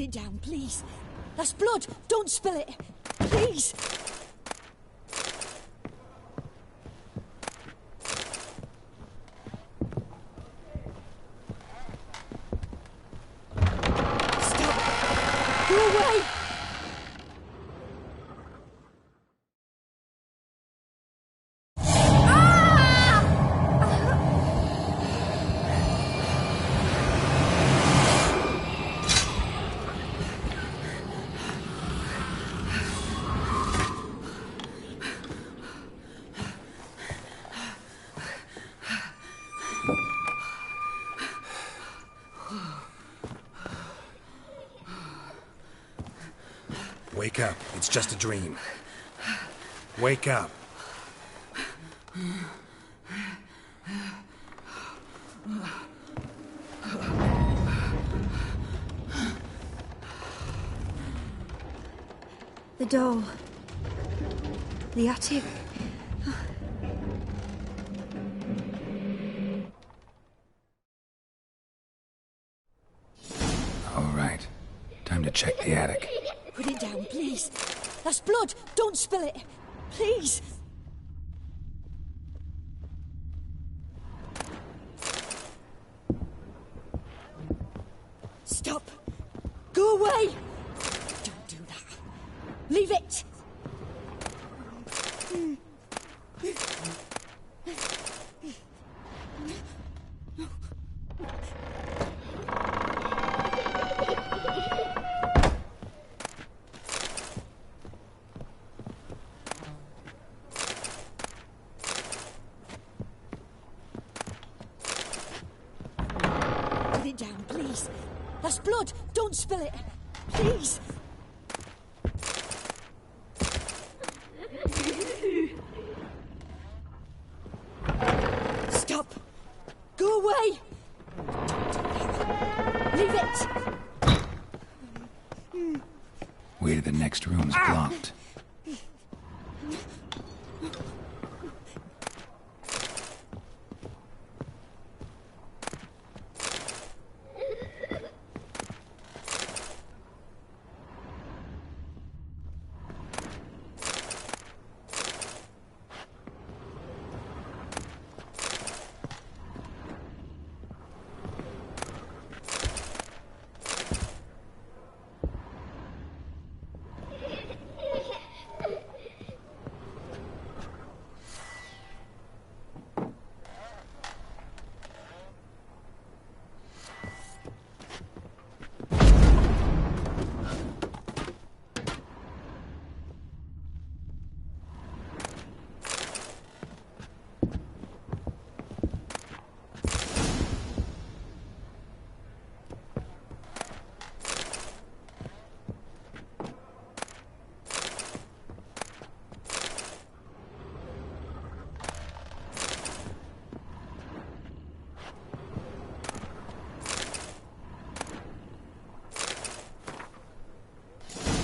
Put it down, please. That's blood. Don't spill it. Please. Stop. Go away. Wake up. It's just a dream. Wake up. The door. The attic. All right. Time to check the attic. Put it down, please. That's blood. Don't spill it. Please. Stop. Go away. Don't do that. Leave it. Put it down, please. That's blood. Don't spill it. Please. Stop. Go away. Leave it. Way to the next room's blocked.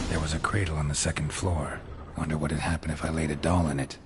There was a cradle on the second floor. Wonder what had happened if I laid a doll in it.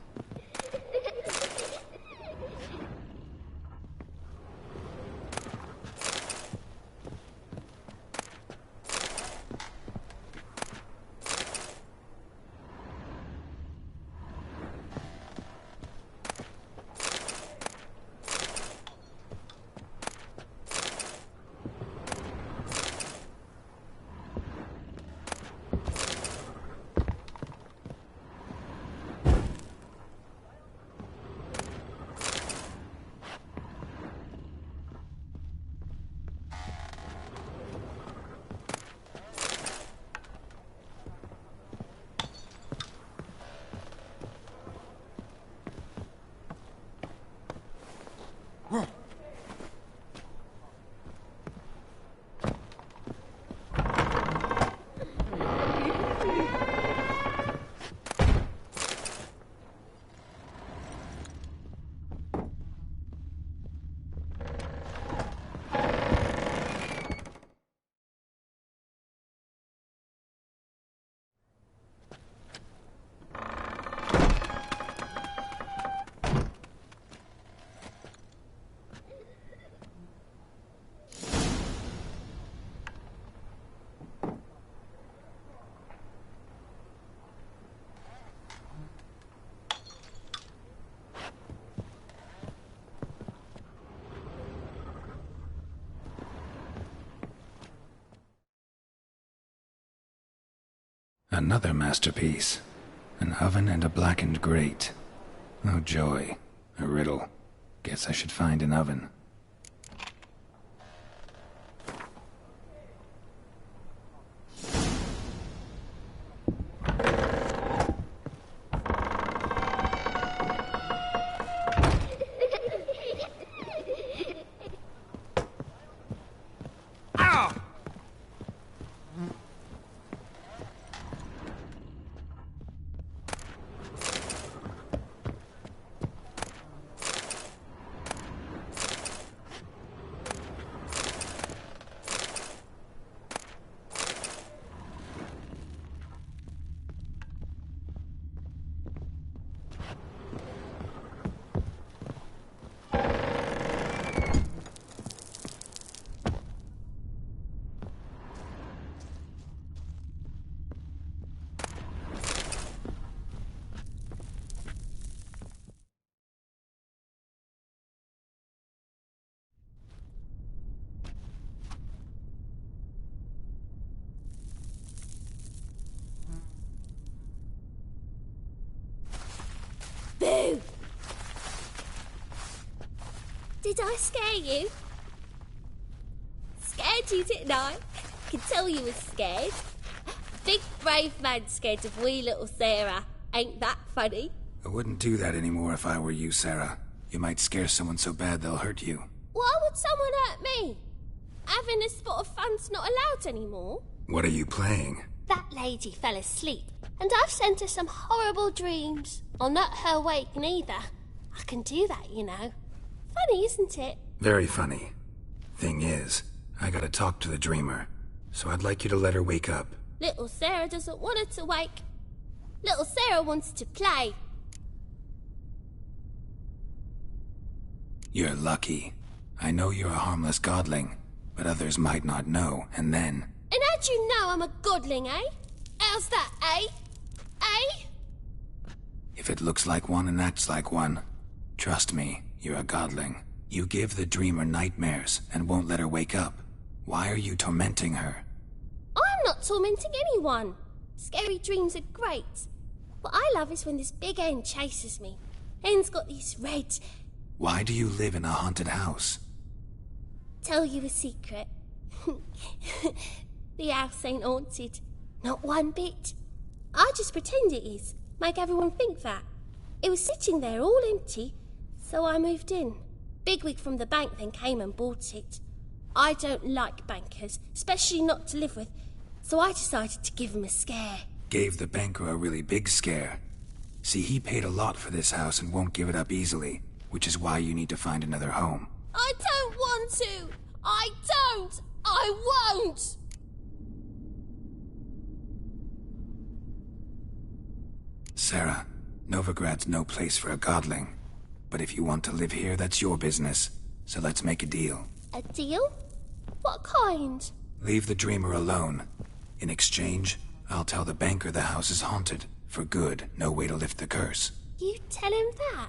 Another masterpiece. An oven and a blackened grate. Oh joy. A riddle. Guess I should find an oven. Boo! Did I scare you? Scared you, didn't I? Can tell you was scared. Big brave man scared of wee little Sarah. Ain't that funny? I wouldn't do that anymore if I were you, Sarah. You might scare someone so bad they'll hurt you. Why would someone hurt me? Having a spot of fun's not allowed anymore. What are you playing? That lady fell asleep, and I've sent her some horrible dreams. I'll not her awake neither. I can do that, you know. Funny, isn't it? Very funny. Thing is, I gotta talk to the dreamer, so I'd like you to let her wake up. Little Sarah doesn't want her to wake. Little Sarah wants to play. You're lucky. I know you're a harmless godling, but others might not know, and then... And how'd you know I'm a godling, eh? How's that, eh? Eh? If it looks like one and acts like one, trust me, you're a godling. You give the dreamer nightmares and won't let her wake up. Why are you tormenting her? I'm not tormenting anyone. Scary dreams are great. What I love is when this big hen chases me. Hen's got these red... Why do you live in a haunted house? Tell you a secret. The house ain't haunted. Not one bit. I just pretend it is. Make everyone think that. It was sitting there all empty, so I moved in. Bigwig from the bank then came and bought it. I don't like bankers, especially not to live with, so I decided to give him a scare. Gave the banker a really big scare. See, he paid a lot for this house and won't give it up easily, which is why you need to find another home. I don't want to! I don't! I won't! Sarah, Novigrad's no place for a godling. But if you want to live here, that's your business. So let's make a deal. A deal? What kind? Leave the dreamer alone. In exchange, I'll tell the banker the house is haunted. For good, no way to lift the curse. You tell him that?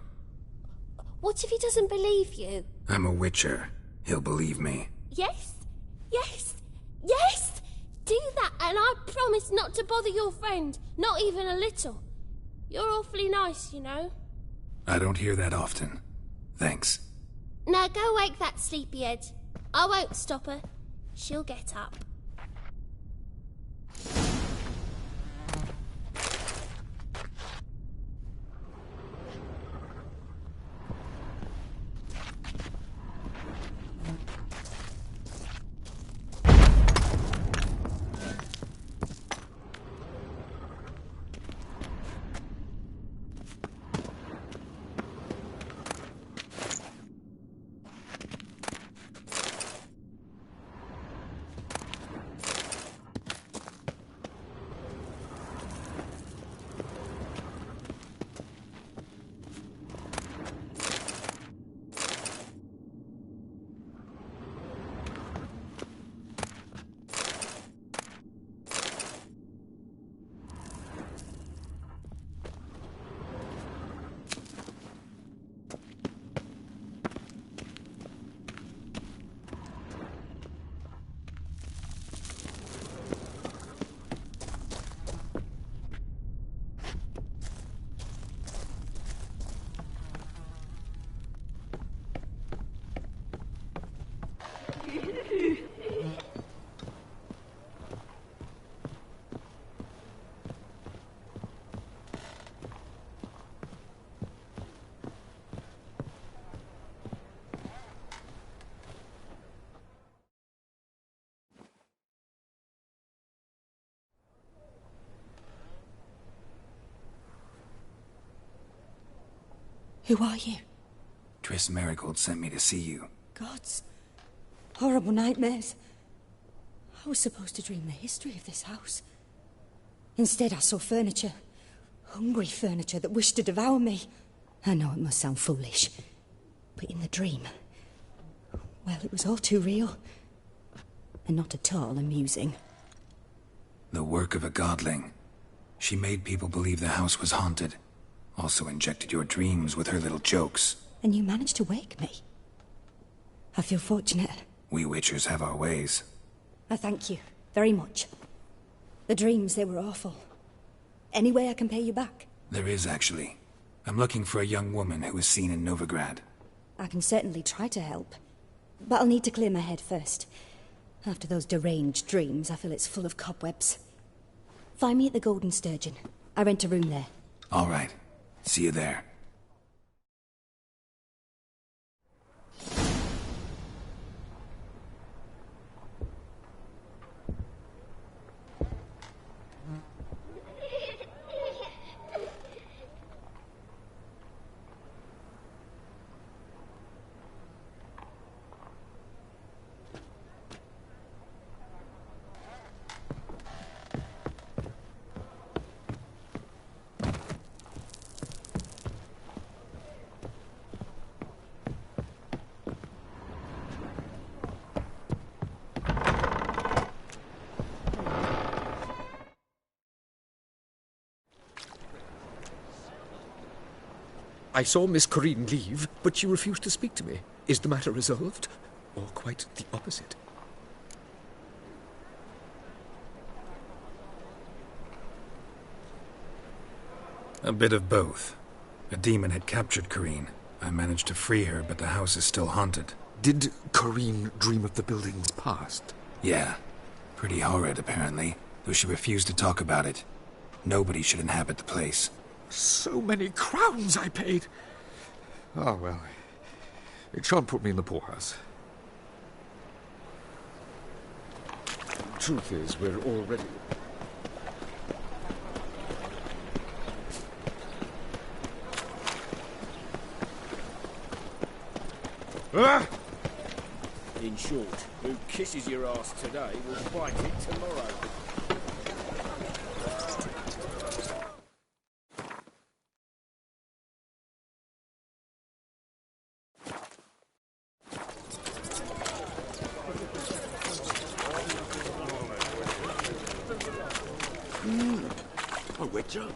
What if he doesn't believe you? I'm a witcher. He'll believe me. Yes? Yes? Yes! Do that, and I promise not to bother your friend. Not even a little. You're awfully nice, you know. I don't hear that often. Thanks. Now go wake that sleepyhead. I won't stop her. She'll get up. Who are you? Triss Marigold sent me to see you. Gods. Horrible nightmares. I was supposed to dream the history of this house. Instead, I saw furniture. Hungry furniture that wished to devour me. I know it must sound foolish, but in the dream, well, it was all too real. And not at all amusing. The work of a godling. She made people believe the house was haunted. Also injected your dreams with her little jokes. And you managed to wake me. I feel fortunate. We Witchers have our ways. I thank you very much. The dreams, they were awful. Any way I can pay you back? There is, actually. I'm looking for a young woman who was seen in Novigrad. I can certainly try to help. But I'll need to clear my head first. After those deranged dreams, I feel it's full of cobwebs. Find me at the Golden Sturgeon. I rent a room there. All right. See you there. I saw Miss Corinne leave, but she refused to speak to me. Is the matter resolved? Or quite the opposite? A bit of both. A demon had captured Corinne. I managed to free her, but the house is still haunted. Did Corinne dream of the building's past? Yeah. Pretty horrid, apparently, though she refused to talk about it. Nobody should inhabit the place. So many crowns I paid! Oh, well. It shan't put me in the poorhouse. Truth is, we're already... Ah! In short, who kisses your ass today will bite it tomorrow. A witcher?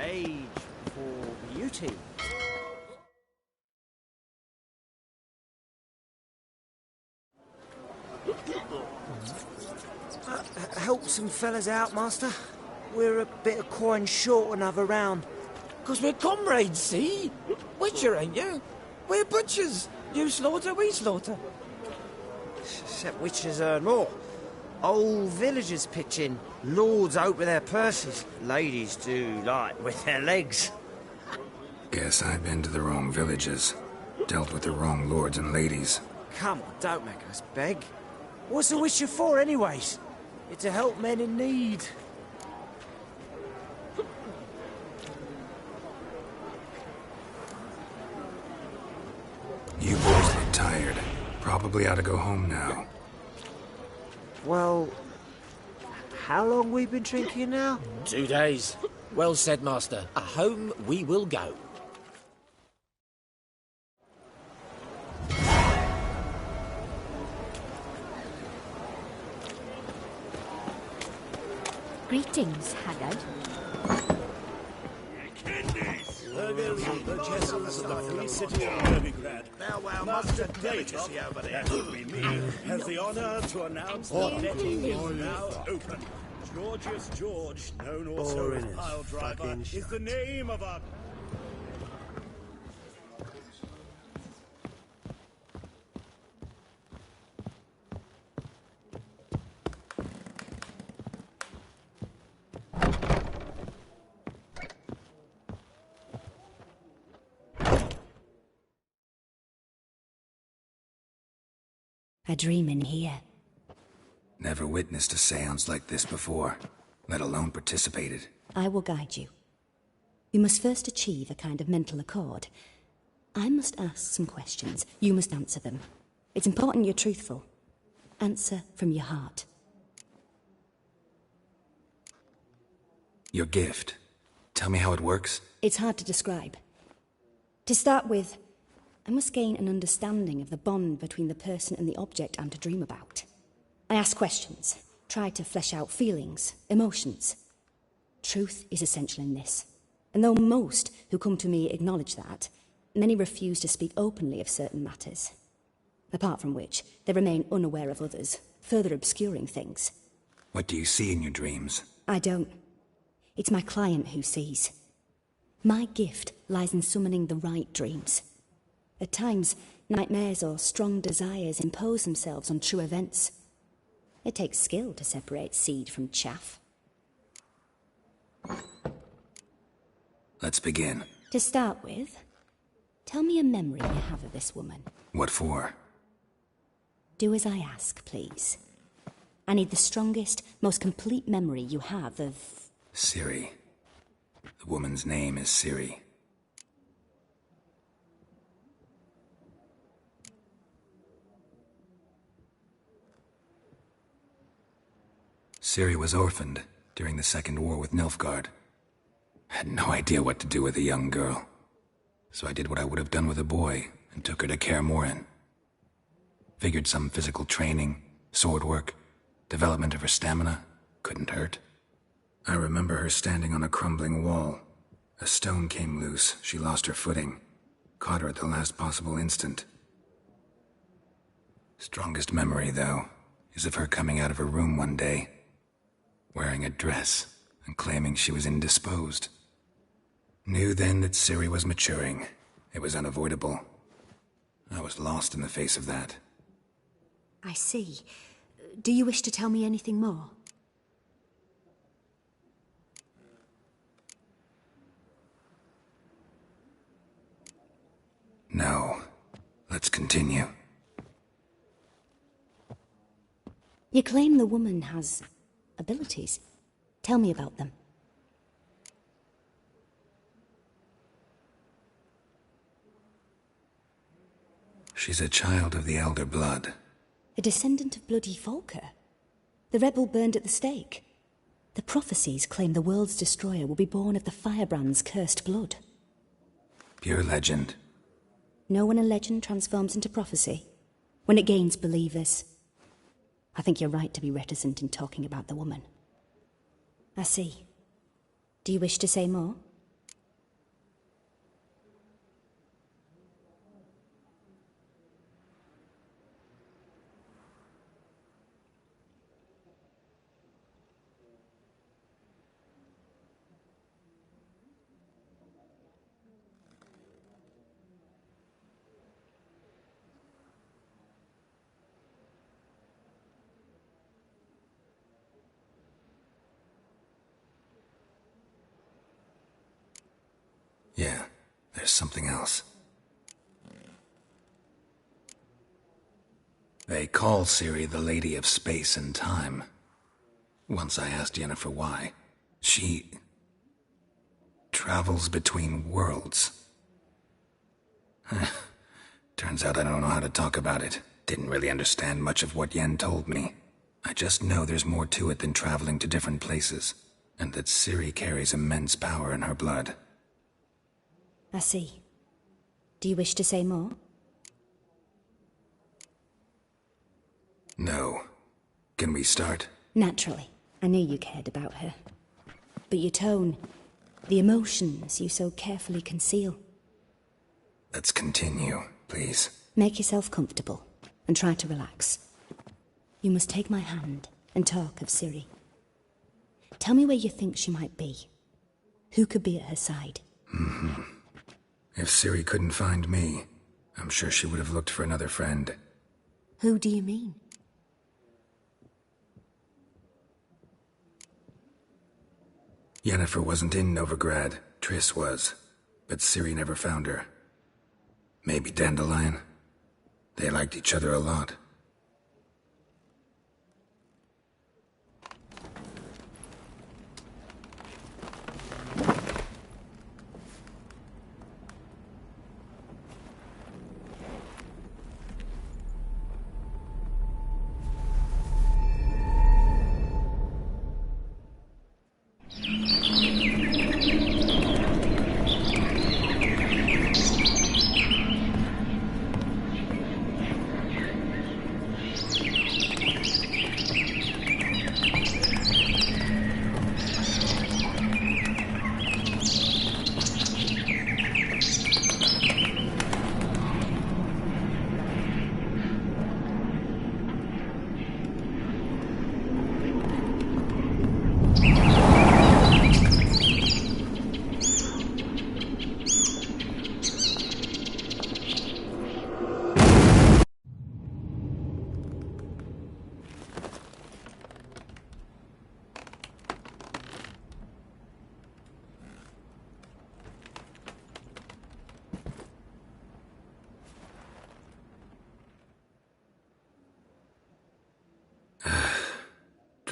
Age for beauty. Help some fellas out, Master. We're a bit of coin short another round. 'Cause we're comrades, see? Witcher, ain't you? We're butchers. You slaughter, we slaughter. Except witches earn more. Old villagers pitch in. Lords out with their purses. Ladies do like with their legs. Guess I've been to the wrong villages. Dealt with the wrong lords and ladies. Come on, don't make us beg. What's a witcher for, anyways? It's to help men in need. You boys look tired. Probably ought to go home now. Well, how long we been drinking now? 2 days. Well said, Master. Home we will go. Greetings, Haggard. Burgers and burgesses of the free city of Novigrad. Master delicacy over there. That would be me. Has the honor to announce that betting is now open. Georgius George, known also as Pile Driver, is the name of our... I dream in here. Never witnessed a seance like this before, let alone participated. I will guide you. You must first achieve a kind of mental accord. I must ask some questions. You must answer them. It's important you're truthful. Answer from your heart. Your gift. Tell me how it works. It's hard to describe. To start with, I must gain an understanding of the bond between the person and the object I'm to dream about. I ask questions, try to flesh out feelings, emotions. Truth is essential in this. And though most who come to me acknowledge that, many refuse to speak openly of certain matters. Apart from which, they remain unaware of others, further obscuring things. What do you see in your dreams? I don't. It's my client who sees. My gift lies in summoning the right dreams. At times, nightmares or strong desires impose themselves on true events. It takes skill to separate seed from chaff. Let's begin. To start with, tell me a memory you have of this woman. What for? Do as I ask, please. I need the strongest, most complete memory you have of... Ciri. The woman's name is Ciri. Ciri was orphaned during the Second War with Nilfgaard. Had no idea what to do with a young girl. So I did what I would have done with a boy and took her to Kaer Morhen. Figured some physical training, sword work, development of her stamina couldn't hurt. I remember her standing on a crumbling wall. A stone came loose, she lost her footing. Caught her at the last possible instant. Strongest memory, though, is of her coming out of her room one day, wearing a dress and claiming she was indisposed. Knew then that Ciri was maturing. It was unavoidable. I was lost in the face of that. I see. Do you wish to tell me anything more? No. Let's continue. You claim the woman has abilities. Tell me about them. She's a child of the Elder Blood. A descendant of bloody Volker. The rebel burned at the stake. The prophecies claim the world's destroyer will be born of the firebrand's cursed blood. Pure legend. Know when a legend transforms into prophecy? When it gains believers. I think you're right to be reticent in talking about the woman. I see. Do you wish to say more? Yeah, there's something else. They call Ciri the Lady of Space and Time. Once I asked Yennefer why. She travels between worlds. Turns out I don't know how to talk about it. Didn't really understand much of what Yen told me. I just know there's more to it than traveling to different places, and that Ciri carries immense power in her blood. I see. Do you wish to say more? No. Can we start? Naturally. I knew you cared about her. But your tone, the emotions you so carefully conceal. Let's continue, please. Make yourself comfortable and try to relax. You must take my hand and talk of Ciri. Tell me where you think she might be. Who could be at her side? If Ciri couldn't find me, I'm sure she would have looked for another friend. Who do you mean? Yennefer wasn't in Novigrad. Triss was. But Ciri never found her. Maybe Dandelion? They liked each other a lot.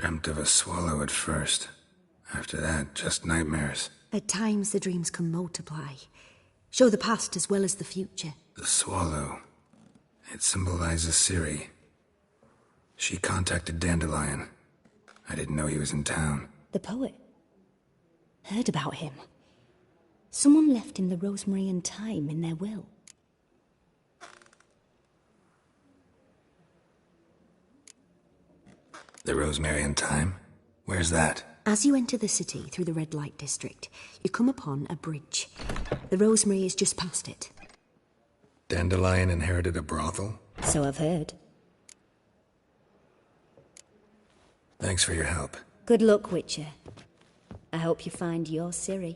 Dreamt of a swallow at first. After that, just nightmares. At times, the dreams can multiply. Show the past as well as the future. The swallow. It symbolizes Ciri. She contacted Dandelion. I didn't know he was in town. The poet. Heard about him. Someone left him the rosemary and thyme in their will. The rosemary and thyme? Where's that? As you enter the city through the red light district, you come upon a bridge. The rosemary is just past it. Dandelion inherited a brothel? So I've heard. Thanks for your help. Good luck, Witcher. I hope you find your Ciri.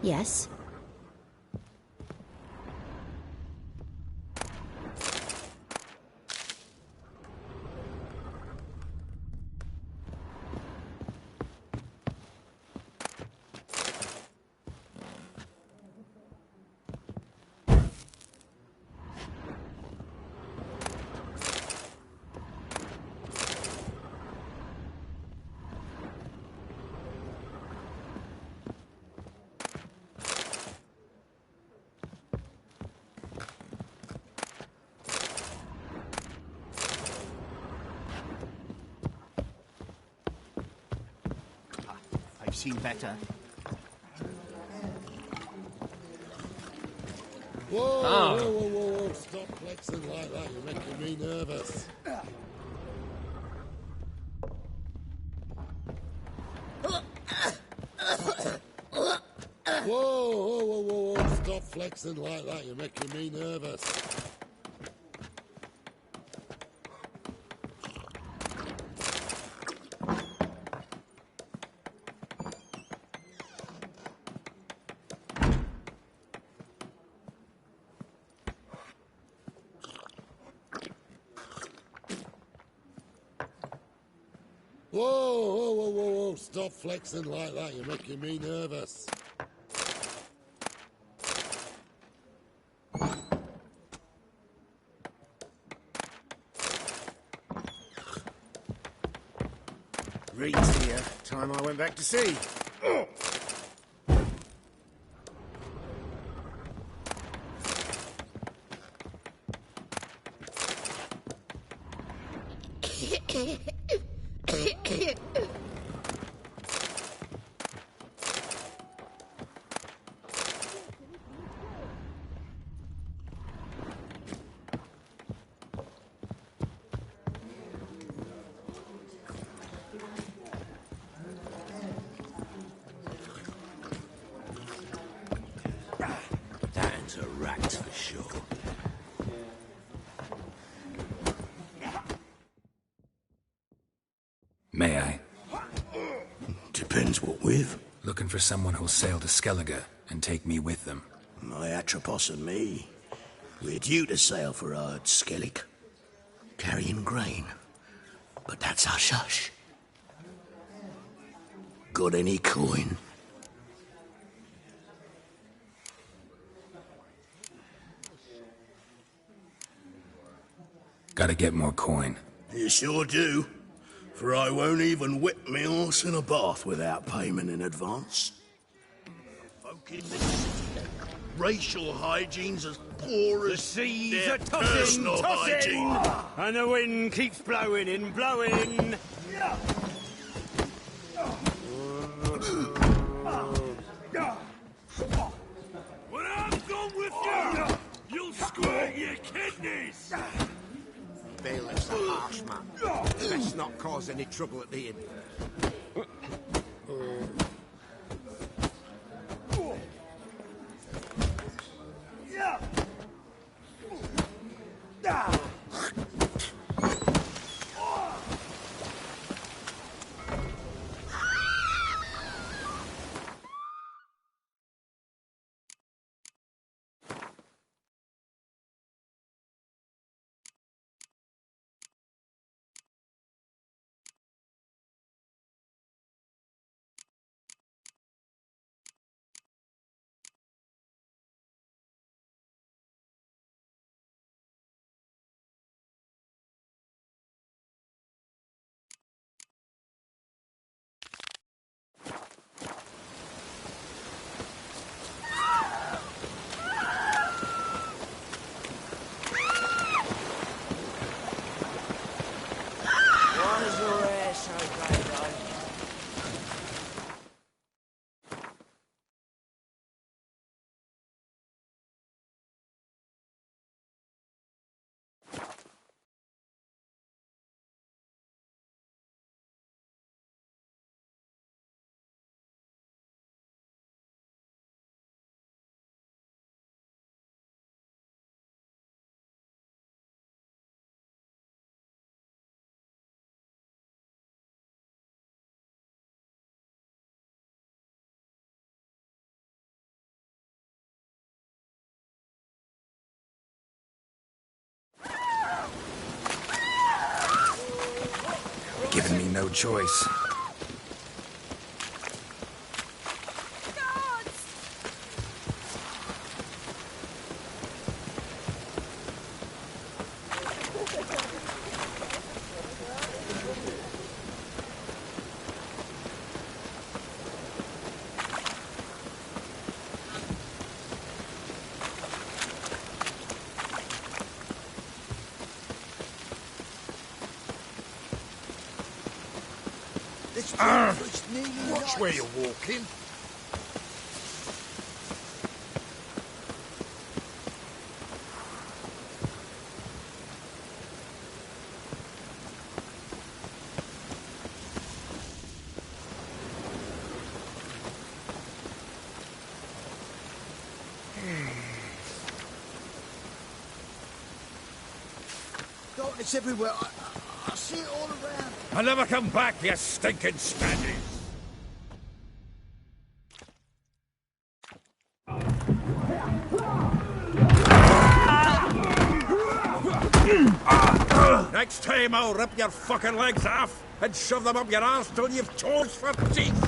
Yes? I've seen better. Whoa, whoa, whoa, whoa, whoa, stop flexing like that, you're making me nervous. Whoa, whoa, whoa, whoa, whoa, stop flexing like that, you're making me nervous. Whoa, whoa, whoa, whoa, whoa, stop flexing like that, you're making me nervous. Reed's here. Time I went back to sea. That's a rat for sure. May I? Depends what with. Looking for someone who'll sail to Skellige and take me with them. My Atropos and me. We're due to sail for Skellig, carrying grain. But that's hush-hush. Got any coin? Gotta get more coin. You sure do. For I won't even whip me horse in a bath without payment in advance. Folk in this city, racial hygiene's as poor as The seas their are tossing, personal tossing, hygiene. and the wind keeps blowing and blowing. When I'm gone with you, you'll squirt your kidneys! Bailiff's a harsh man. Let's not cause any trouble at the inn. choice. Watch where you're walking. Darkness everywhere. I see it all around. I'll never come back, you stinking Spaniards! Next time I'll rip your fucking legs off and shove them up your arse till you've toes for teeth!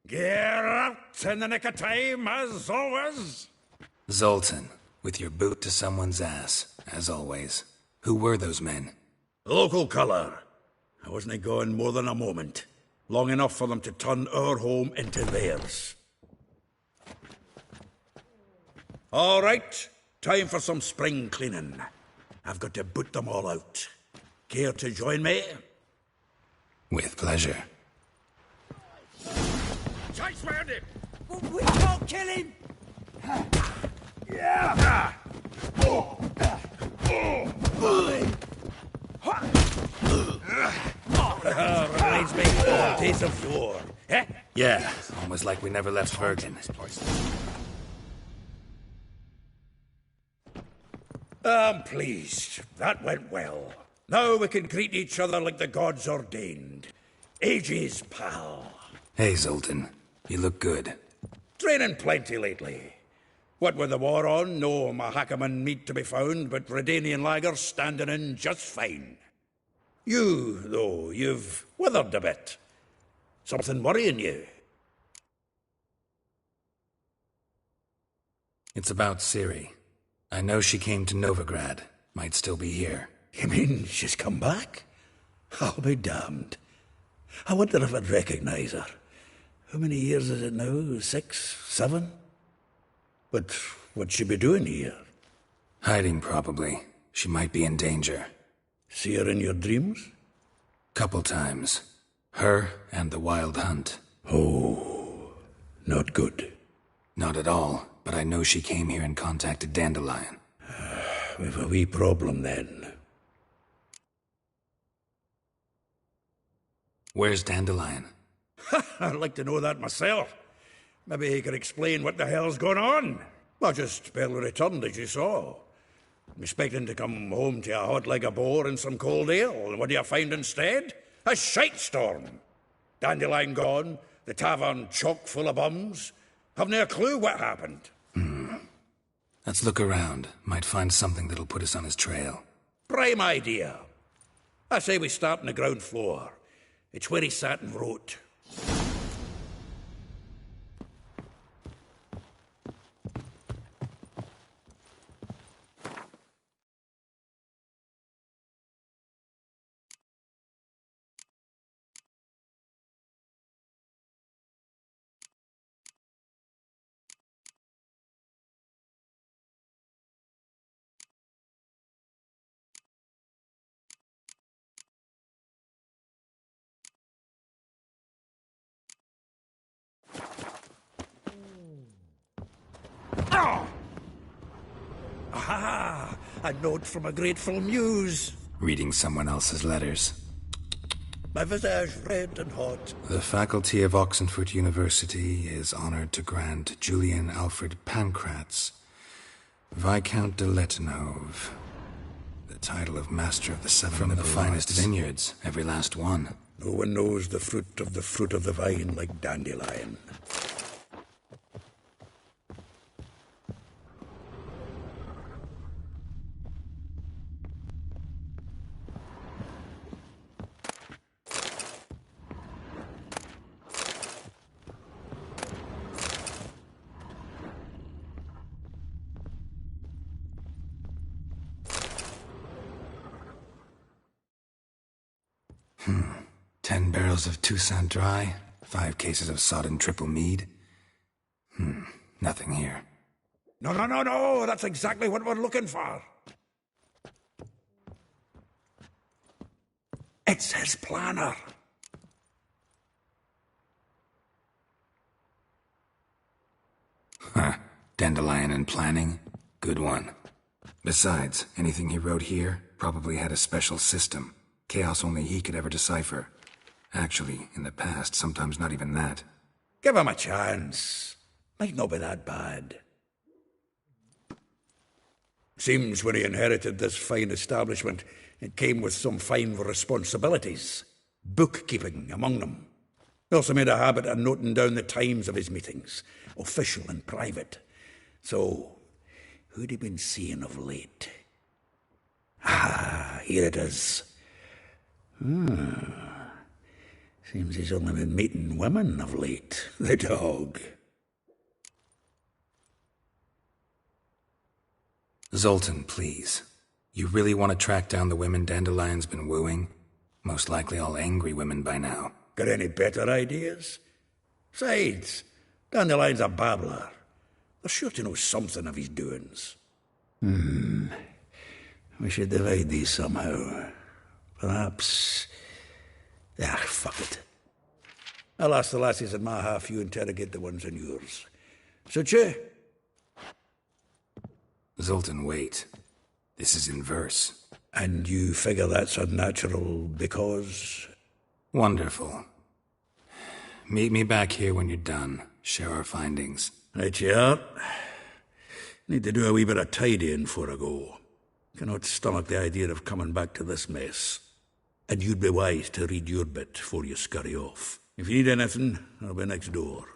Get out in the nick of time, as always! Zoltan, with your boot to someone's ass, as always. Who were those men? Local colour. I wasn't gone more than a moment. Long enough for them to turn our home into theirs. All right, time for some spring cleaning. I've got to boot them all out. Care to join me? With pleasure. Chase round him! We can't kill him! Yeah! Reminds me of the days of war. Eh? Yeah, almost like we never left Bergen. I'm pleased. That went well. Now we can greet each other like the gods ordained. Ages, pal. Hey, Zoltan. You look good. Training plenty lately. What with the war on, no Mahakaman meat to be found, but Redanian lagers standing in just fine. You, though, you've withered a bit. Something worrying you? It's about Ciri. I know she came to Novigrad. Might still be here. You mean she's come back? I'll be damned. I wonder if I'd recognize her. How many years is it now? 6, 7? But what'd she be doing here? Hiding, probably. She might be in danger. See her in your dreams? Couple times. Her and the Wild Hunt. Oh, not good. Not at all, but I know she came here and contacted Dandelion. We've a wee problem then. Where's Dandelion? I'd like to know that myself. Maybe he could explain what the hell's going on. Well, just barely returned, as you saw. I'm expecting to come home to a hot like a boar and some cold ale, and what do you find instead? A shite storm. Dandelion gone, the tavern chock full of bums. Haven't a clue what happened. Let's look around. Might find something that'll put us on his trail. Prime idea. I say we start on the ground floor. It's where he sat and wrote. Aha! A note from a grateful muse. Reading someone else's letters. My visage red and hot. The faculty of Oxenford University is honored to grant Julian Alfred Pancratz, Viscount de Letenhove, the title of Master of the Seven from the finest vineyards, every last one. No one knows the fruit of the vine like Dandelion. 10 barrels of Toussaint Dry, 5 cases of sodden triple mead. Nothing here. No, that's exactly what we're looking for. It's his planner. Dandelion and planning? Good one. Besides, anything he wrote here probably had a special system. Chaos only he could ever decipher. Actually, in the past, sometimes not even that. Give him a chance. Might not be that bad. Seems when he inherited this fine establishment, it came with some fine responsibilities. Bookkeeping among them. He also made a habit of noting down the times of his meetings, official and private. So, who'd he been seeing of late? Here it is. Seems he's only been meeting women of late, the dog. Zoltan, please. You really want to track down the women Dandelion's been wooing? Most likely all angry women by now. Got any better ideas? Besides, Dandelion's a babbler. They're sure to know something of his doings. We should divide these somehow. Perhaps... fuck it. I'll ask the lassies in my half, you interrogate the ones in yours. Suit you? Zoltan, wait. This is in verse. And you figure that's unnatural because... Wonderful. Meet me back here when you're done. Share our findings. Right you are. Need to do a wee bit of tidying before I go. Cannot stomach the idea of coming back to this mess. And you'd be wise to read your bit before you scurry off. If you need anything, I'll be next door.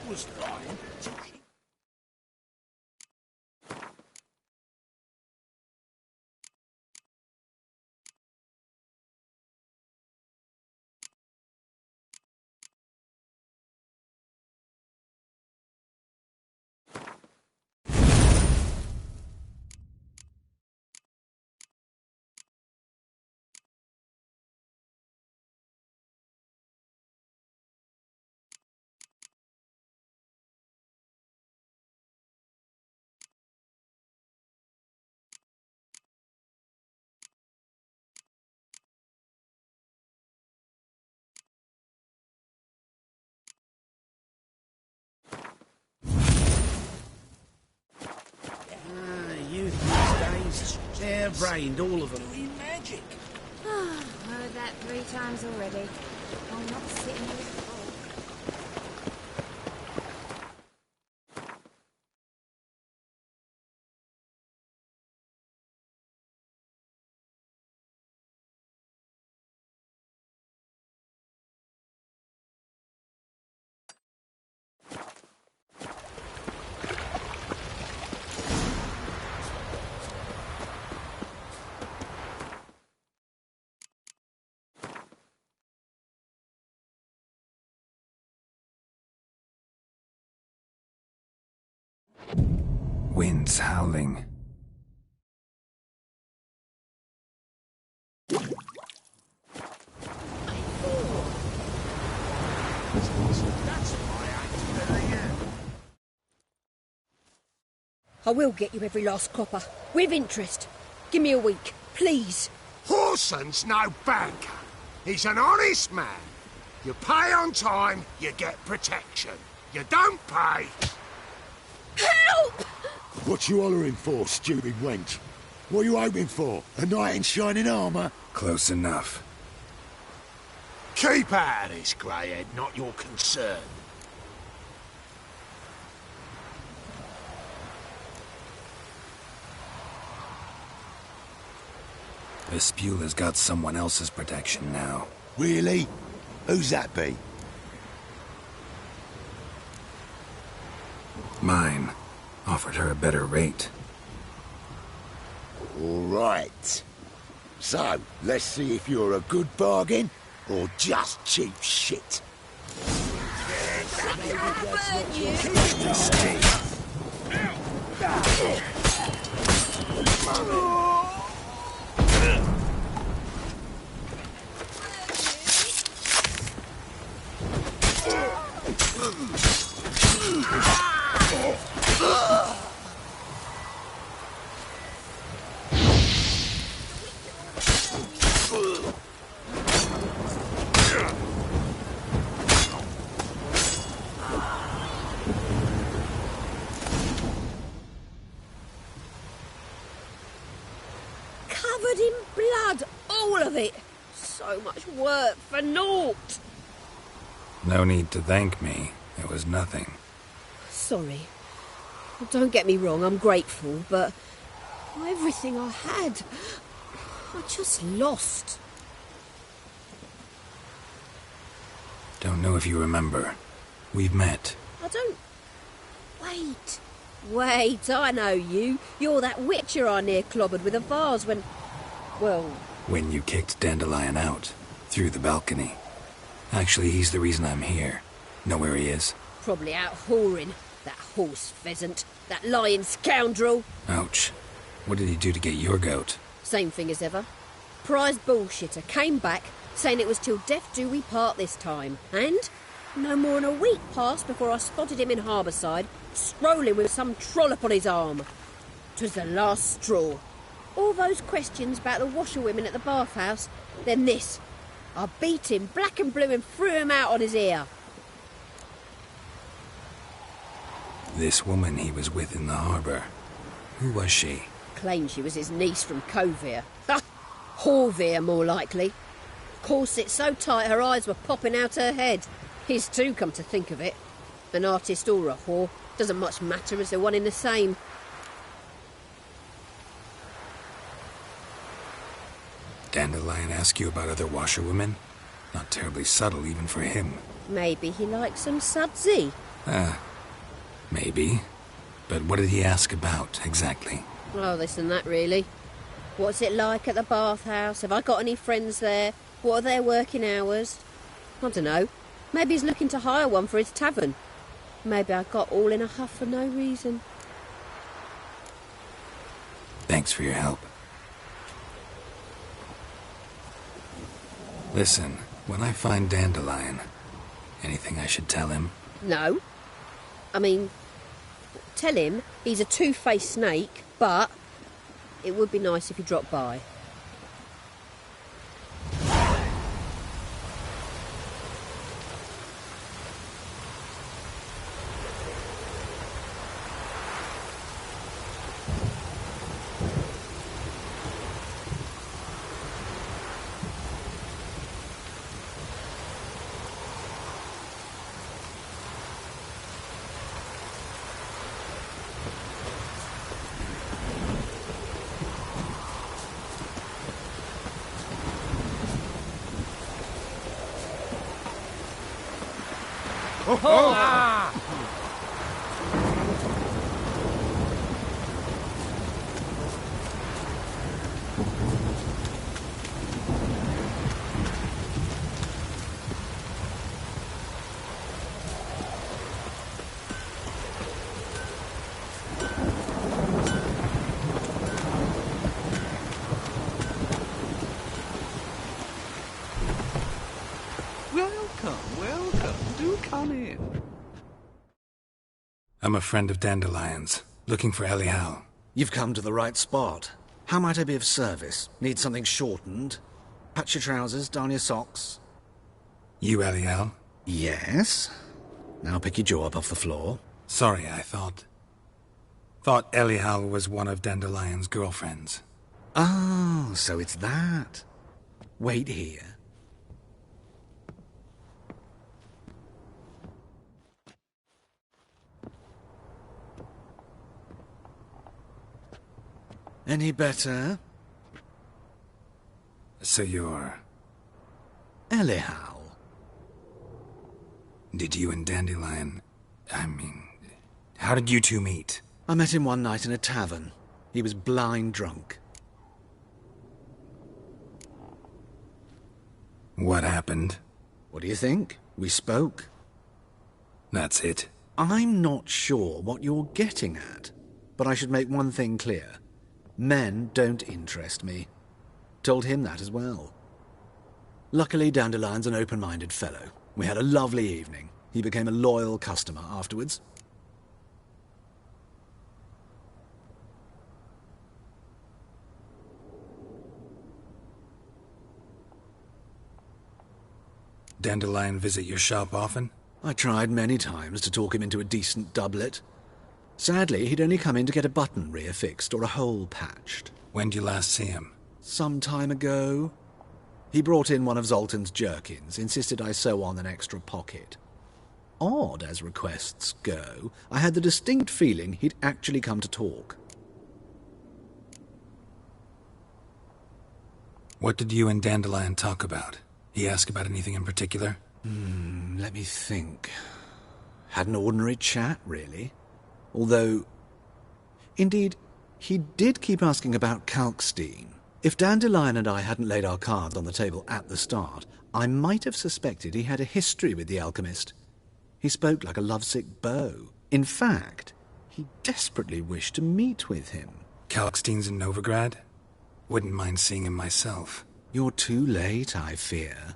Was lying. Youth these days, hair-brained, all of them. Doing magic. Heard that 3 times already. I'm not sitting here with the folk. Winds howling. I will get you every last copper. With interest. Give me a week, please. Horson's no banker. He's an honest man. You pay on time, you get protection. You don't pay... Help! What you hollering for, stupid wench? What are you hoping for? A knight in shining armour? Close enough. Keep out of this, greyhead, not your concern. Vespula's got someone else's protection now. Really? Who's that be? Mine. Offered her a better rate. All right. So, let's see if you're a good bargain or just cheap shit. Covered in blood, all of it. So much work for naught. No need to thank me. It was nothing. Sorry. Don't get me wrong, I'm grateful, but everything I had, I just lost. Don't know if you remember. We've met. I don't... Wait, I know you. You're that witcher I near clobbered with a vase when... Well... When you kicked Dandelion out. Through the balcony. Actually, he's the reason I'm here. Know where he is? Probably out whoring. That horse pheasant. That lying scoundrel. Ouch. What did he do to get your goat? Same thing as ever. Prize bullshitter came back, saying it was till death do we part this time. And no more than a week passed before I spotted him in Harbourside, strolling with some trollop on his arm. 'Twas the last straw. All those questions about the washerwomen at the bathhouse, then this. I beat him black and blue and threw him out on his ear. This woman he was with in the harbour. Who was she? Claimed she was his niece from Covere. Ha! Horvere, more likely. Corset so tight her eyes were popping out her head. His too, come to think of it. An artist or a whore. Doesn't much matter as they're one in the same. Dandelion ask you about other washerwomen? Not terribly subtle even for him. Maybe he likes some sudsy. Maybe. But what did he ask about, exactly? Oh, this and that, really. What's it like at the bathhouse? Have I got any friends there? What are their working hours? I don't know. Maybe he's looking to hire one for his tavern. Maybe I got all in a huff for no reason. Thanks for your help. Listen, when I find Dandelion, anything I should tell him? No. I mean, tell him he's a two-faced snake, but it would be nice if he dropped by. I'm a friend of Dandelion's, looking for Elial. You've come to the right spot. How might I be of service? Need something shortened? Patch your trousers, darn your socks? You, Eliel? Yes. Now pick your jaw up off the floor. Sorry, I thought Eliel was one of Dandelion's girlfriends. Oh, so it's that. Wait here. Any better? So you're... Eliel. Did you and Dandelion... how did you two meet? I met him one night in a tavern. He was blind drunk. What happened? What do you think? We spoke. That's it? I'm not sure what you're getting at, but I should make one thing clear. Men don't interest me. Told him that as well. Luckily, Dandelion's an open-minded fellow. We had a lovely evening. He became a loyal customer afterwards. Dandelion visit your shop often? I tried many times to talk him into a decent doublet. Sadly, he'd only come in to get a button reaffixed or a hole patched. When did you last see him? Some time ago. He brought in one of Zoltan's jerkins, insisted I sew on an extra pocket. Odd as requests go, I had the distinct feeling he'd actually come to talk. What did you and Dandelion talk about? He ask about anything in particular? Let me think. Had an ordinary chat, really. Although... Indeed, he did keep asking about Kalkstein. If Dandelion and I hadn't laid our cards on the table at the start, I might have suspected he had a history with the alchemist. He spoke like a lovesick beau. In fact, he desperately wished to meet with him. Kalkstein's in Novigrad? Wouldn't mind seeing him myself. You're too late, I fear.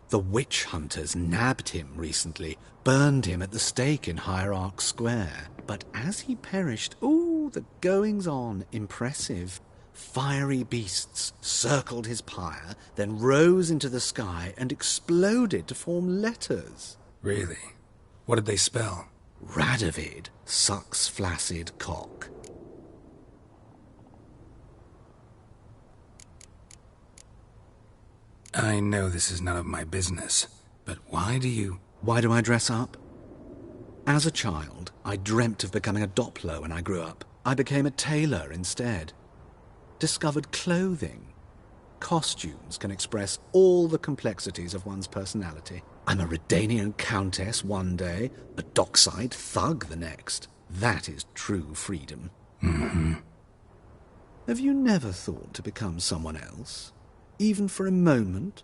The witch hunters nabbed him recently, burned him at the stake in Hierarch Square. But as he perished, the goings-on, impressive. Fiery beasts circled his pyre, then rose into the sky and exploded to form letters. Really? What did they spell? Radovid sucks flaccid cock. I know this is none of my business, but why do I dress up? As a child, I dreamt of becoming a Doppler when I grew up. I became a tailor instead. Discovered clothing. Costumes can express all the complexities of one's personality. I'm a Redanian countess one day, a dockside thug the next. That is true freedom. Mm-hmm. Have you never thought to become someone else? Even for a moment?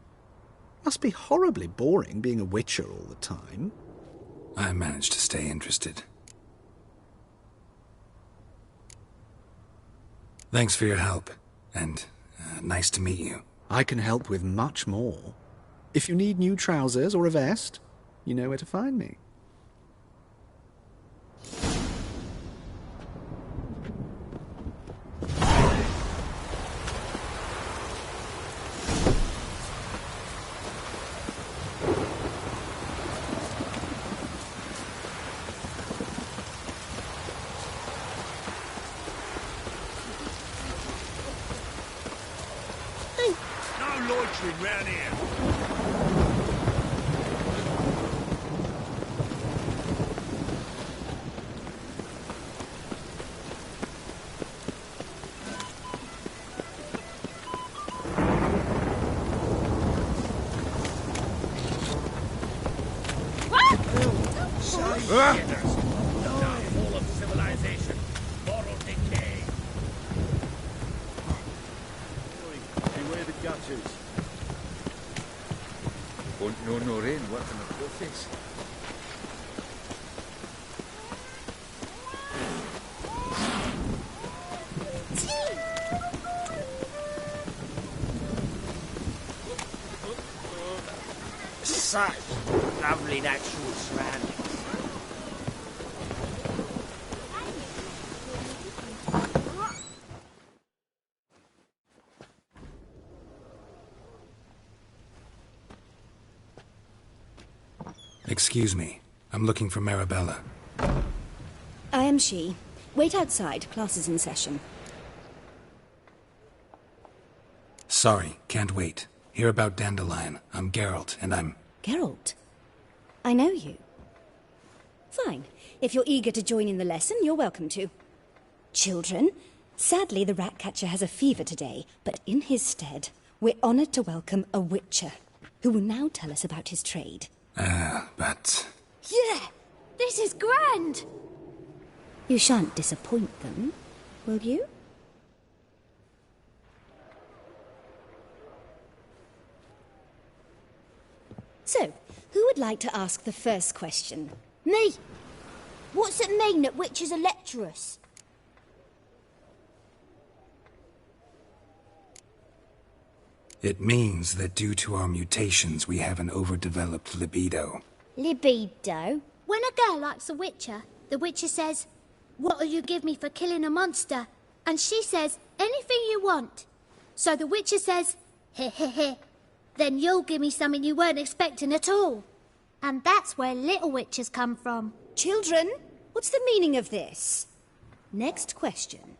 Must be horribly boring being a witcher all the time. I managed to stay interested. Thanks for your help, and nice to meet you. I can help with much more. If you need new trousers or a vest, you know where to find me. Round here. Downfall of civilization, moral decay. Beware the gutters. Won't know nor in working the profits. Such lovely natural surroundings. Excuse me. I'm looking for Marabella. I am she. Wait outside. Class is in session. Sorry, can't wait. Hear about Dandelion. I'm Geralt, and I'm... Geralt? I know you. Fine. If you're eager to join in the lesson, you're welcome to. Children, sadly the Ratcatcher has a fever today, but in his stead, we're honoured to welcome a Witcher, who will now tell us about his trade. But... Yeah! This is grand! You shan't disappoint them, will you? So, who would like to ask the first question? Me! What's it mean that witches are lecturers? It means that due to our mutations, we have an overdeveloped libido. Libido? When a girl likes a witcher, the witcher says, "What'll you give me for killing a monster?" And she says, "Anything you want." So the witcher says, "Heh heh heh. Then you'll give me something you weren't expecting at all." And that's where little witches come from. Children, what's the meaning of this? Next question.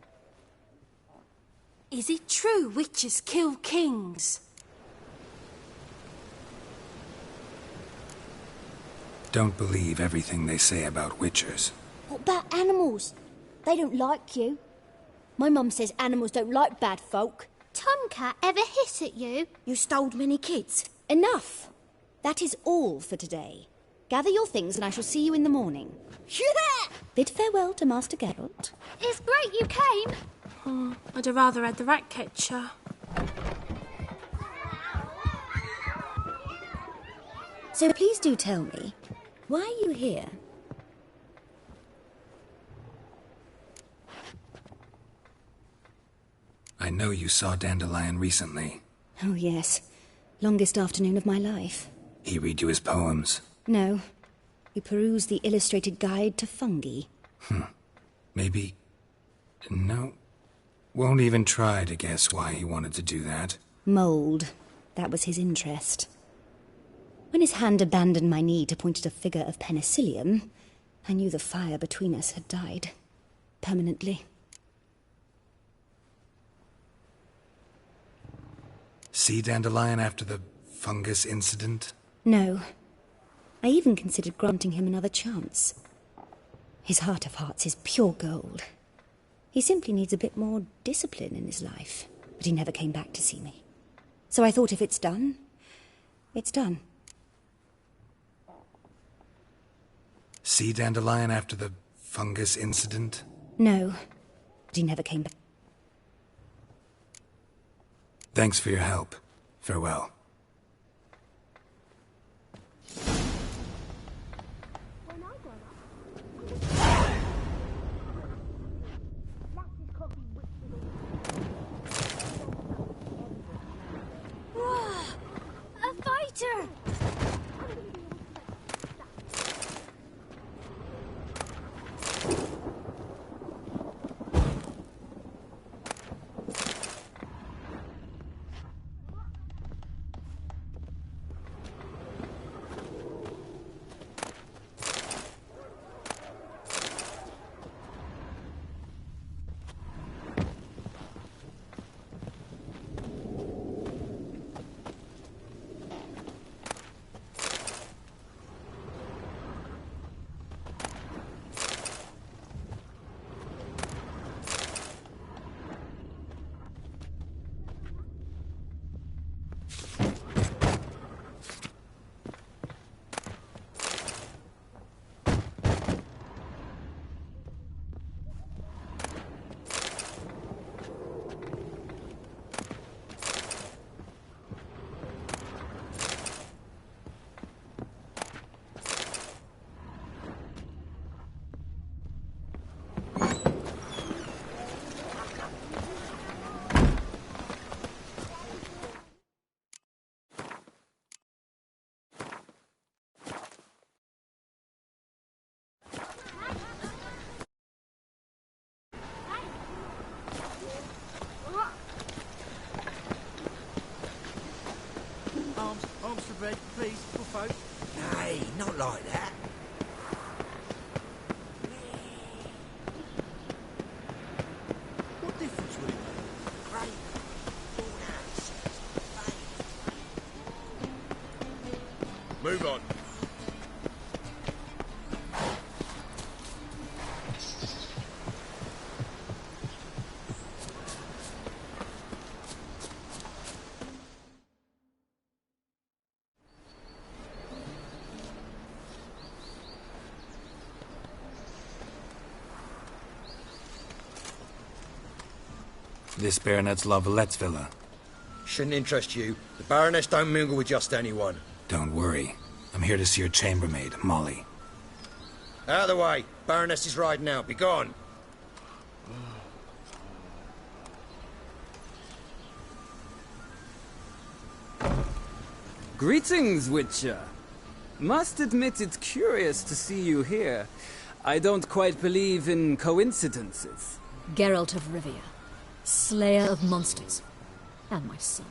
Is it true witches kill kings? Don't believe everything they say about witchers. What about animals? They don't like you. My mum says animals don't like bad folk. Tomcat ever hiss at you? You stole many kids. Enough. That is all for today. Gather your things and I shall see you in the morning. Yeah! Bid farewell to Master Geralt. It's great you came. Oh, I'd have rather had the Ratcatcher. So please do tell me, why are you here? I know you saw Dandelion recently. Oh yes, longest afternoon of my life. He read you his poems. No, we perused the illustrated guide to fungi. Maybe... No. Won't even try to guess why he wanted to do that. Mould. That was his interest. When his hand abandoned my knee to point at a figure of penicillium, I knew the fire between us had died. Permanently. See Dandelion after the fungus incident? No. I even considered granting him another chance. His heart of hearts is pure gold. He simply needs a bit more discipline in his life. But he never came back to see me. So I thought if it's done, it's done. See Dandelion after the fungus incident? No. But he never came back. Thanks for your help. Farewell. A fighter! not like that. What difference would it make? Move on. This Baronet's Lavallette's villa. Shouldn't interest you. The Baroness don't mingle with just anyone. Don't worry. I'm here to see your chambermaid, Molly. Out of the way. Baroness is riding out. Be gone. Greetings, Witcher. Must admit it's curious to see you here. I don't quite believe in coincidences. Geralt of Rivia, slayer of monsters, and my son.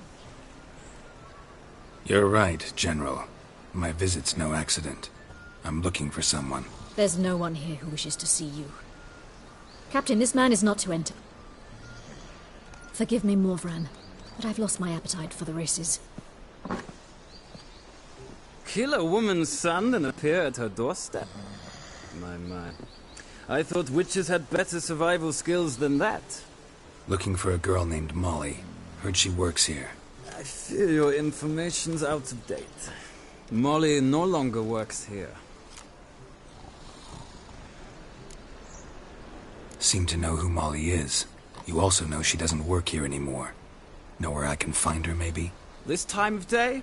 You're right, General. My visit's no accident. I'm looking for someone. There's no one here who wishes to see you. Captain, this man is not to enter. Forgive me, Morvran, but I've lost my appetite for the races. Kill a woman's son and appear at her doorstep? My. I thought witches had better survival skills than that. Looking for a girl named Molly. Heard she works here. I fear your information's out of date. Molly no longer works here. Seem to know who Molly is. You also know she doesn't work here anymore. Know where I can find her, maybe? This time of day?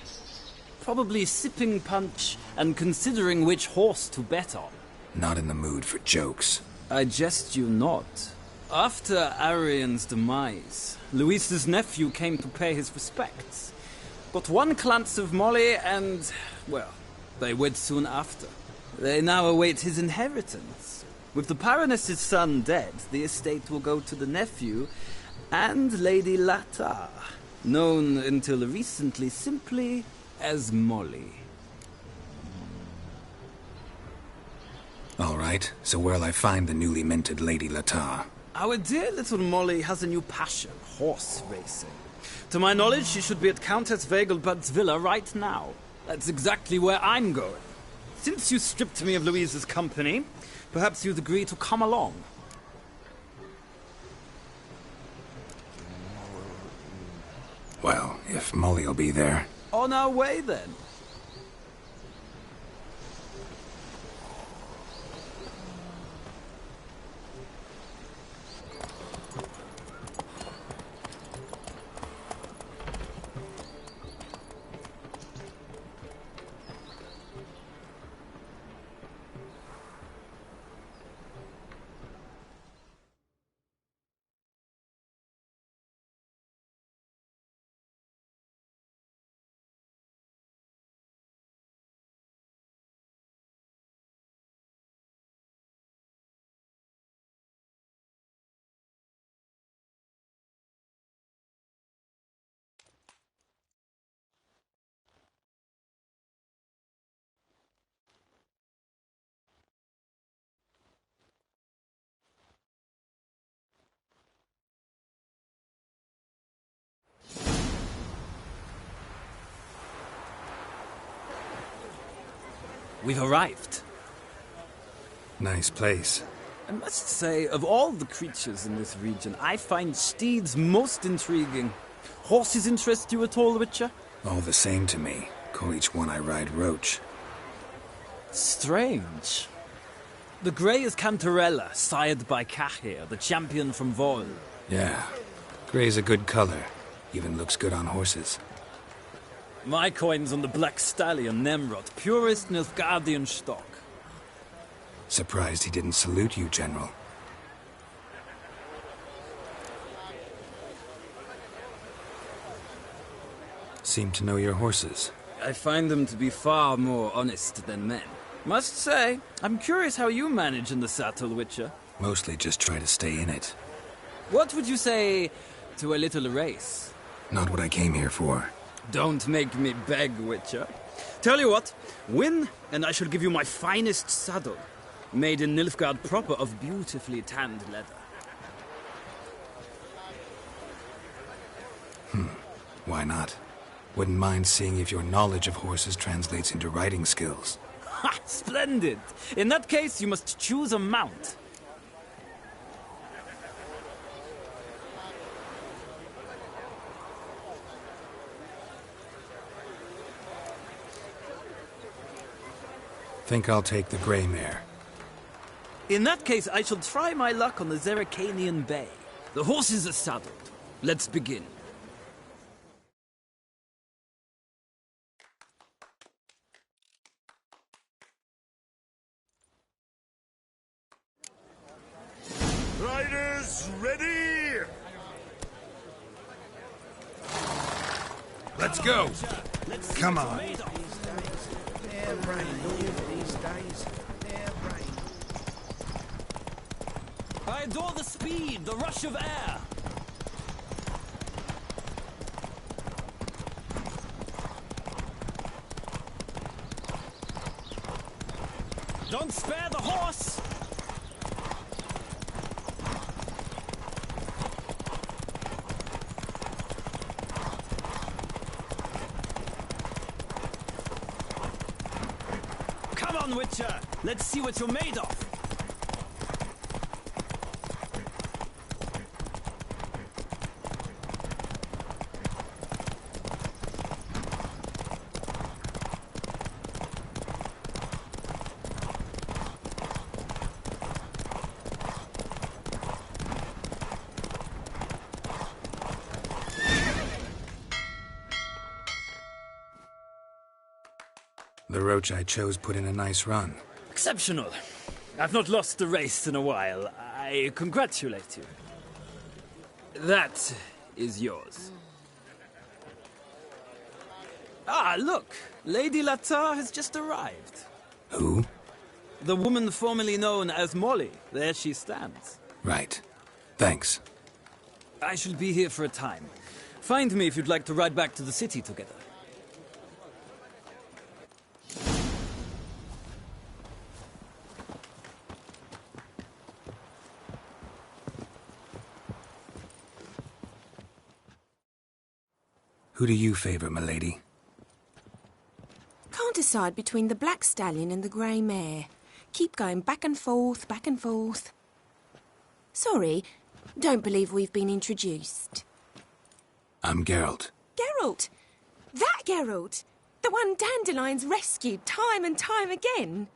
Probably sipping punch and considering which horse to bet on. Not in the mood for jokes. I jest you not. After Arian's demise, Luis's nephew came to pay his respects. Got one glance of Molly and, well, they wed soon after. They now await his inheritance. With the Baroness's son dead, the estate will go to the nephew and Lady Latar, known until recently simply as Molly. All right, so where'll I find the newly minted Lady Latar? Our dear little Molly has a new passion, horse racing. To my knowledge, she should be at Countess Vegelbud's villa right now. That's exactly where I'm going. Since you stripped me of Louise's company, perhaps you'd agree to come along. Well, if Molly'll be there. On our way, then. We've arrived. Nice place. I must say, of all the creatures in this region, I find steeds most intriguing. Horses interest you at all, Witcher? All the same to me. Call each one I ride Roach. Strange. The grey is Cantarella, sired by Cahir, the champion from Vol. Yeah. Grey's a good color. Even looks good on horses. My coin's on the Black Stallion, Nemrod, purest Nilfgaardian stock. Surprised he didn't salute you, General. Seem to know your horses. I find them to be far more honest than men. Must say, I'm curious how you manage in the saddle, Witcher. Mostly just try to stay in it. What would you say to a little race? Not what I came here for. Don't make me beg, Witcher. Tell you what, win, and I shall give you my finest saddle. Made in Nilfgaard proper of beautifully tanned leather. Why not? Wouldn't mind seeing if your knowledge of horses translates into riding skills. Ha! Splendid! In that case, you must choose a mount. Think I'll take the grey mare. In that case, I shall try my luck on the Zeracanian Bay. The horses are saddled. Let's begin. Riders, ready? Let's go! Come on. I adore the speed, the rush of air. Don't spare the horse! Come on, Witcher! Let's see what you're made of! The roach I chose put in a nice run. Exceptional. I've not lost a race in a while. I congratulate you. That is yours. Ah, look! Lady Latar has just arrived. Who? The woman formerly known as Molly. There she stands. Right. Thanks. I shall be here for a time. Find me if you'd like to ride back to the city together. Who do you favor, milady? Can't decide between the black stallion and the grey mare. Keep going back and forth, back and forth. Sorry, don't believe we've been introduced. I'm Geralt. Geralt! That Geralt! The one Dandelion's rescued time and time again.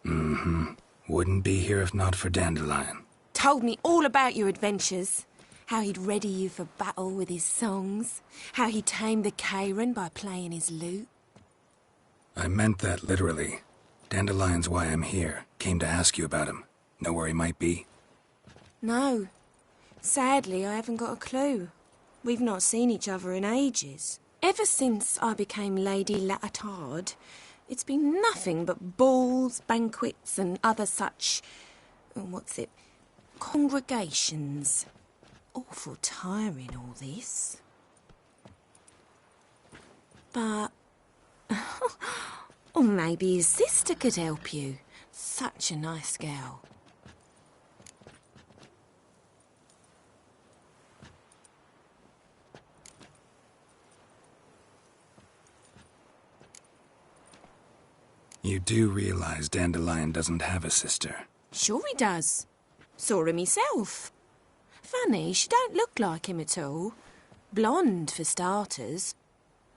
Mm-hmm. Wouldn't be here if not for Dandelion. Told me all about your adventures. How he'd ready you for battle with his songs. How he tamed the Kairan by playing his lute. I meant that literally. Dandelion's why I'm here. Came to ask you about him. Know where he might be? No. Sadly, I haven't got a clue. We've not seen each other in ages. Ever since I became Lady Latard, it's been nothing but balls, banquets and other such... congregations. Awful tiring, all this. But... or maybe his sister could help you. Such a nice girl. You do realize Dandelion doesn't have a sister? Sure he does. Saw him himself. Funny, she don't look like him at all. Blonde, for starters.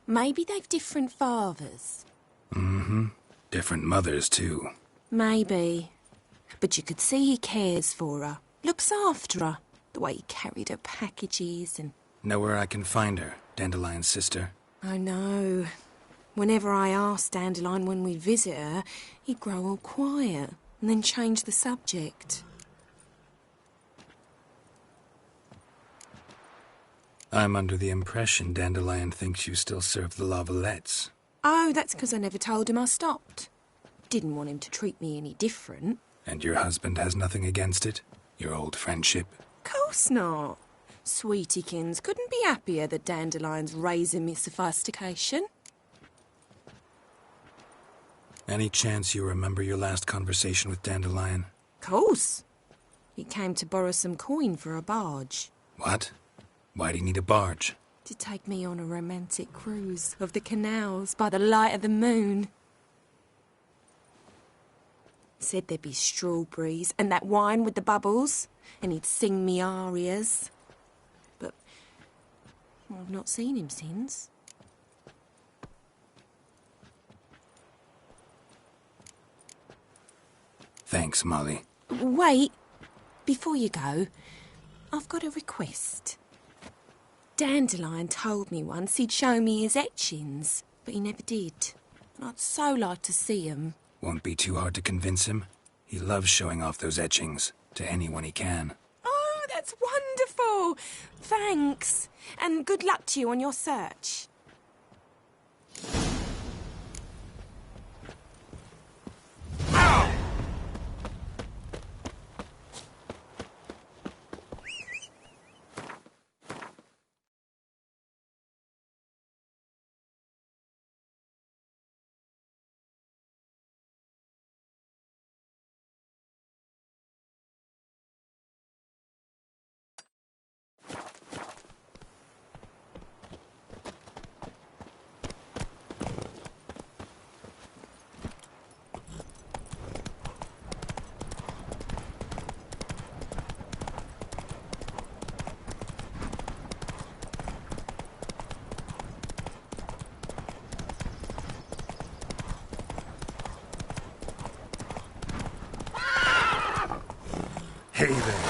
Maybe they've different fathers. Mm-hmm. Different mothers, too. Maybe. But you could see he cares for her. Looks after her. The way he carried her packages and... Know where I can find her, Dandelion's sister? I know. Whenever I asked Dandelion when we'd visit her, he'd grow all quiet and then change the subject. I'm under the impression Dandelion thinks you still serve the Lavalettes. Oh, that's because I never told him I stopped. Didn't want him to treat me any different. And your husband has nothing against it? Your old friendship? Course not. Sweetiekins couldn't be happier that Dandelion's raising me sophistication. Any chance you remember your last conversation with Dandelion? Course. He came to borrow some coin for a barge. What? Why'd he need a barge? To take me on a romantic cruise of the canals by the light of the moon. Said there'd be strawberries and that wine with the bubbles, and he'd sing me arias. But I've not seen him since. Thanks, Molly. Wait, before you go, I've got a request. Dandelion told me once he'd show me his etchings, but he never did. And I'd so like to see 'em. Won't be too hard to convince him. He loves showing off those etchings to anyone he can. Oh, that's wonderful! Thanks. And good luck to you on your search. Hey there.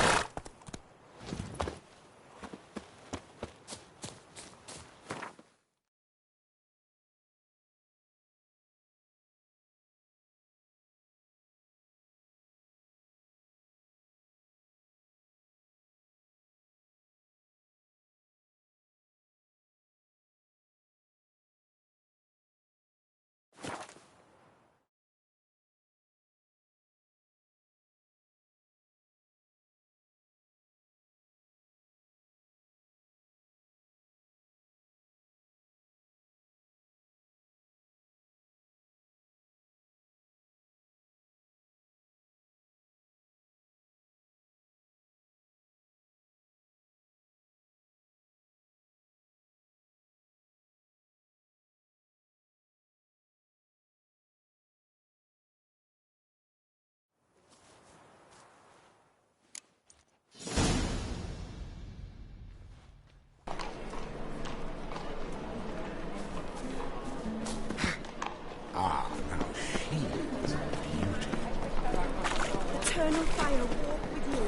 Eternal fire walk with you.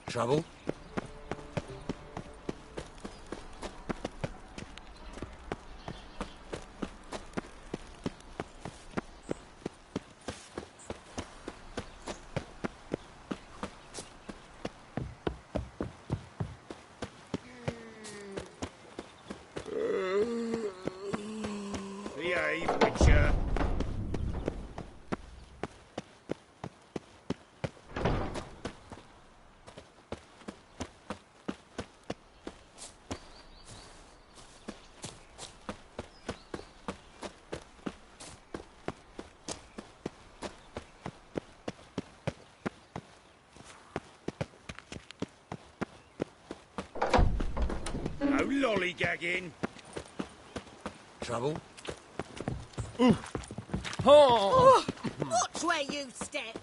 Trouble? Behave, Witcher. No lollygagging. Trouble? Oh! Watch where you step.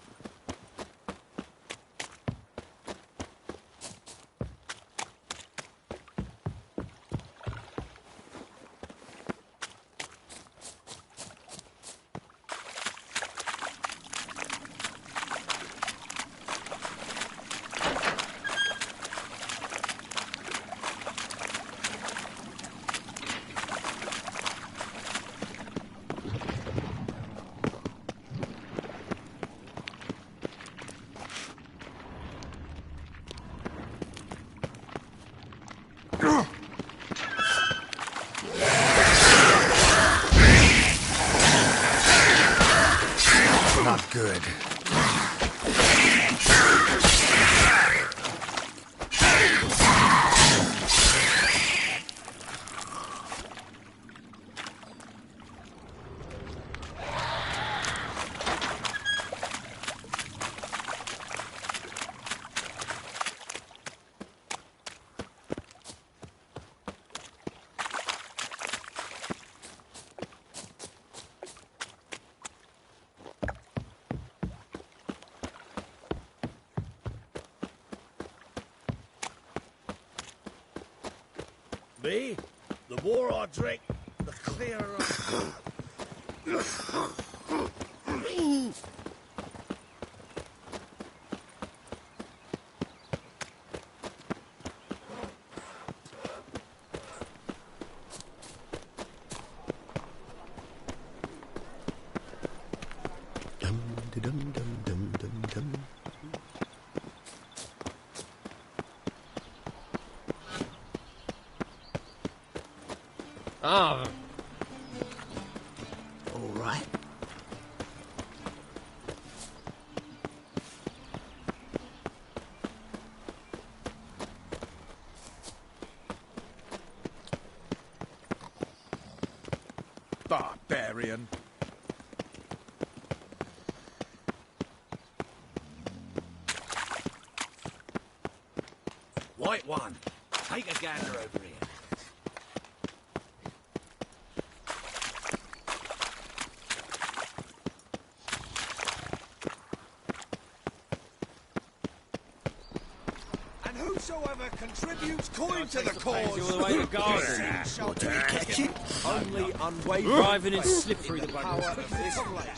good. Me? The more I drink, the clearer I... Ah. All right. Barbarian. White one, take a gander over here. Whosoever contributes coin to the cause. All the way to Garden. What, did he catch it? Only unwavering. Driving in slippery, the power of this flag.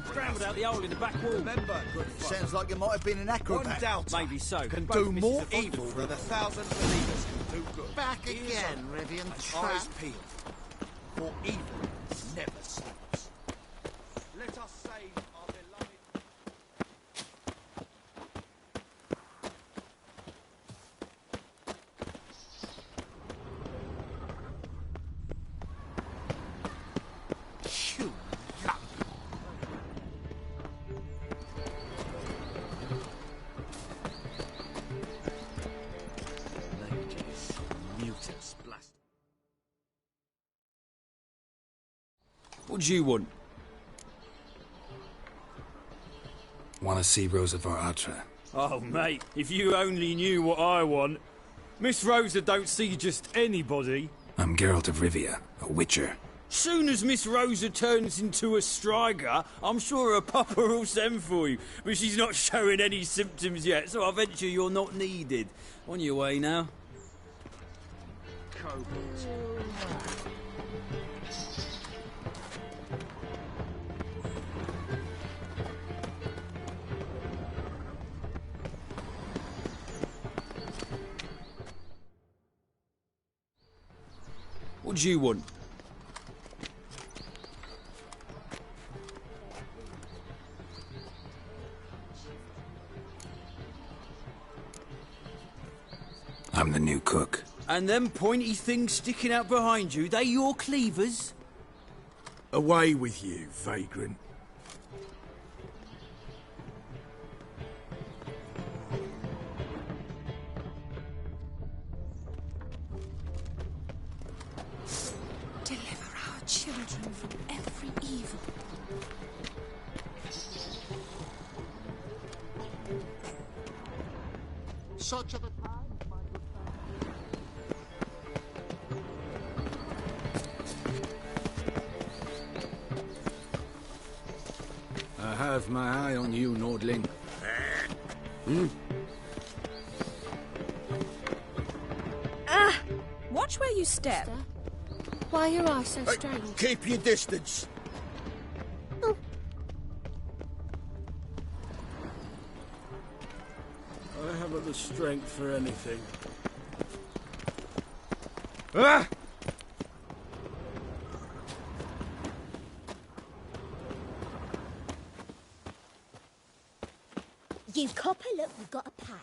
Scrambled out the hole in the back wall. Remember, good folk, Sounds like you might have been an one acrobat. doubt Maybe so. can Both do misses more have gone evil for than 1,000 believers can do good. Back Ears again, open Rivian and trap. eyes peeled. For evil never sleeps. Let us save our beloved. What do you want? Want to see Rosa var Atra? Oh, mate, if you only knew what I want. Miss Rosa don't see just anybody. I'm Geralt of Rivia, a witcher. Soon as Miss Rosa turns into a striker, I'm sure her papa will send for you. But she's not showing any symptoms yet, so I venture you're not needed. On your way now. What do you want? I'm the new cook. And them pointy things sticking out behind you, they your cleavers? Away with you, vagrant. Deliver our children from every evil. Such of a time, my good I have my eye on you, Nordling. Watch where you step. Why are your eyes so strange? Keep your distance. I haven't the strength for anything. Ah! You copper, look, we've got to pay.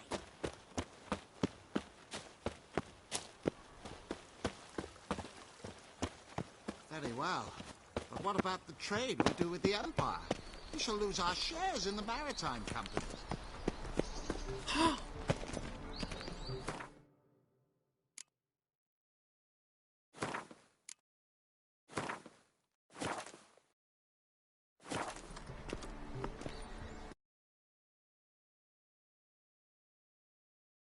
Very well. But what about the trade we do with the Empire? We shall lose our shares in the maritime company.